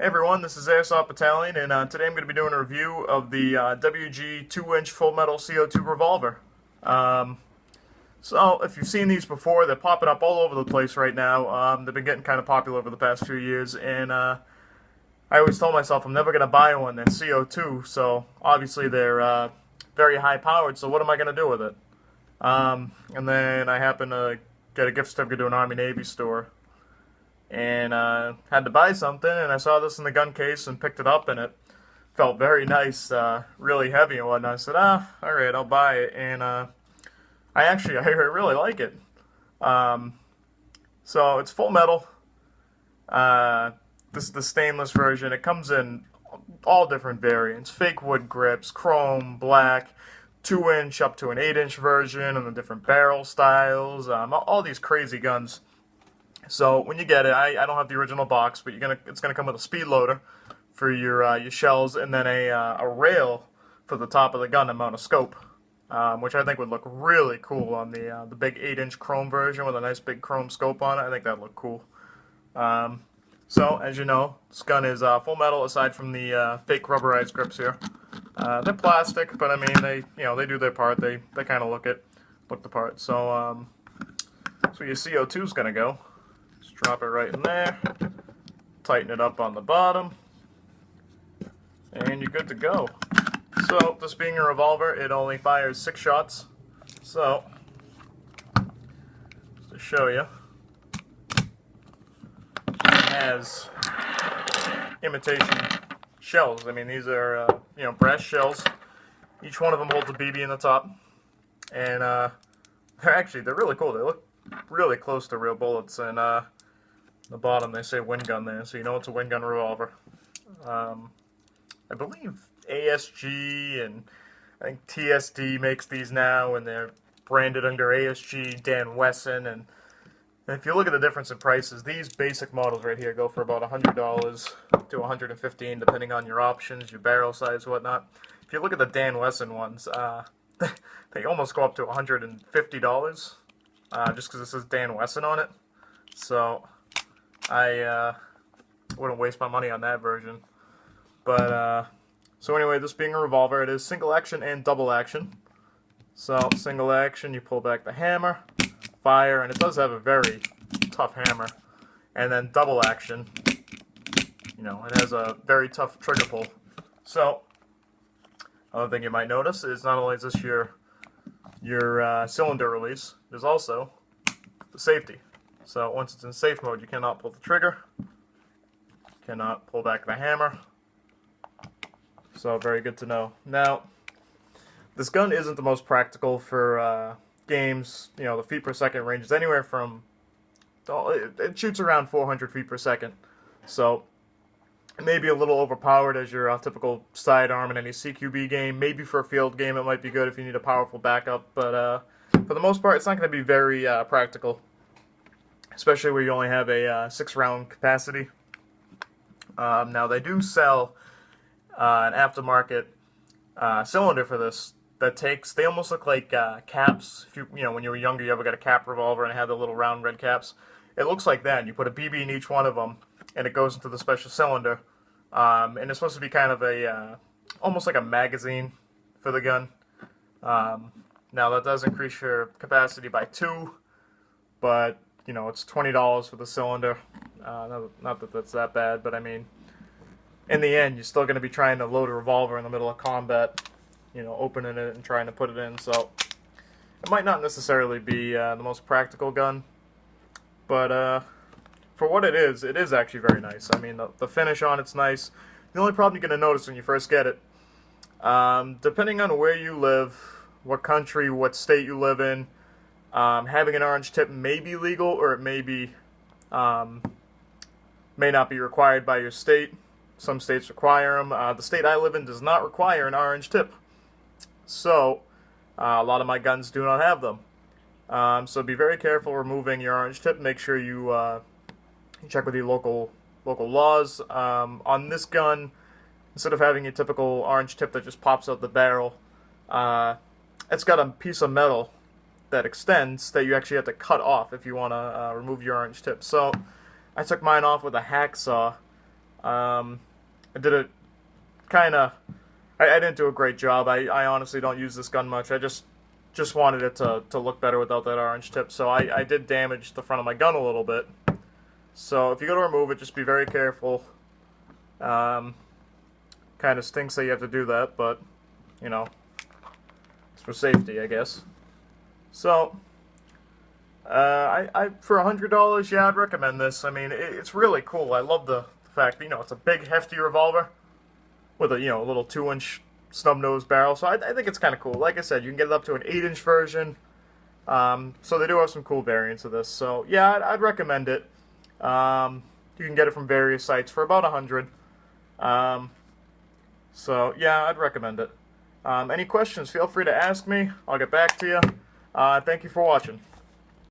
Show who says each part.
Speaker 1: Hey everyone, this is Airsoft Battalion, and today I'm going to be doing a review of the WG 2-inch full metal CO2 Revolver. Um, so, if you've seen these before, they're popping up all over the place right now. They've been getting kind of popular over the past few years, and I always told myself I'm never going to buy one that's CO2, so obviously they're very high powered, so what am I going to do with it? And then I happened to get a gift certificate to an Army-Navy store, and had to buy something, and I saw this in the gun case and picked it up, and it felt very nice, really heavy and whatnot. I said, alright, I'll buy it, and I really like it. So it's full metal. This is the stainless version. It comes in all different variants: fake wood grips, chrome, black, 2-inch up to an 8-inch version, and the different barrel styles, all these crazy guns. So when you get it, I don't have the original box, but it's gonna come with a speed loader for your shells, and then a rail for the top of the gun to mount a scope, which I think would look really cool on the big 8-inch chrome version with a nice big chrome scope on it. I think that'd look cool. So as you know, this gun is full metal aside from the fake rubberized grips here. They're plastic, but I mean they do their part. They kind of look the part. So your CO2 is gonna go. Drop it right in there, tighten it up on the bottom, and you're good to go. So, this being a revolver, it only fires 6 shots. So, just to show you, it has imitation shells. I mean, these are, brass shells. Each one of them holds a BB in the top, and they're really cool. They look really close to real bullets, and the bottom they say WingGun there, so you know it's a WingGun revolver. I believe ASG and I think TSD makes these now, and they're branded under ASG, Dan Wesson, and if you look at the difference in prices, these basic models right here go for about $100 to $115, depending on your options, your barrel size, whatnot. If you look at the Dan Wesson ones, they almost go up to $150, just because it says Dan Wesson on it. So I wouldn't waste my money on that version. But, so anyway, this being a revolver, it is single action and double action. So, single action, you pull back the hammer, fire, and it does have a very tough hammer. And then double action, it has a very tough trigger pull. So, another thing you might notice is not only is this your cylinder release, there's also the safety. So once it's in safe mode, you cannot pull the trigger, cannot pull back the hammer. So very good to know. Now, this gun isn't the most practical for games. The feet per second range is anywhere from, it shoots around 400 feet per second. So it may be a little overpowered as your typical sidearm in any CQB game. Maybe for a field game it might be good if you need a powerful backup, but for the most part it's not going to be very practical. Especially where you only have a 6-round capacity. Now they do sell an aftermarket cylinder for this that they almost look like caps. If when you were younger, you ever got a cap revolver and it had the little round red caps. It looks like that. You put a BB in each one of them, and it goes into the special cylinder. And it's supposed to be kind of almost like a magazine for the gun. Now that does increase your capacity by 2, but it's $20 for the cylinder. Not that that's that bad, but I mean, in the end, you're still going to be trying to load a revolver in the middle of combat, opening it and trying to put it in. So it might not necessarily be the most practical gun, but for what it is actually very nice. I mean, the finish on it's nice. The only problem you're going to notice when you first get it, depending on where you live, what country, what state you live in, having an orange tip may be legal, or it may not be required by your state. Some states require them. The state I live in does not require an orange tip. So, a lot of my guns do not have them. So be very careful removing your orange tip. Make sure you check with your local laws. On this gun, instead of having your typical orange tip that just pops out the barrel, it's got a piece of metal that extends that you actually have to cut off if you want to remove your orange tip. So I took mine off with a hacksaw, I did it kind of. I didn't do a great job. I honestly don't use this gun much. I just wanted it to look better without that orange tip. So I did damage the front of my gun a little bit. So if you go to remove it, just be very careful. Kind of stinks that you have to do that, but you know, it's for safety, I guess. So I for $100, yeah, I'd recommend this. I mean, it's really cool. I love the fact that, you know, it's a big, hefty revolver with a, you know, a little 2-inch snub-nosed barrel. So I think it's kind of cool. Like I said, you can get it up to an 8-inch version. So they do have some cool variants of this. So yeah, I'd recommend it. You can get it from various sites for about $100. So yeah, I'd recommend it. Any questions, feel free to ask me. I'll get back to you. Thank you for watching.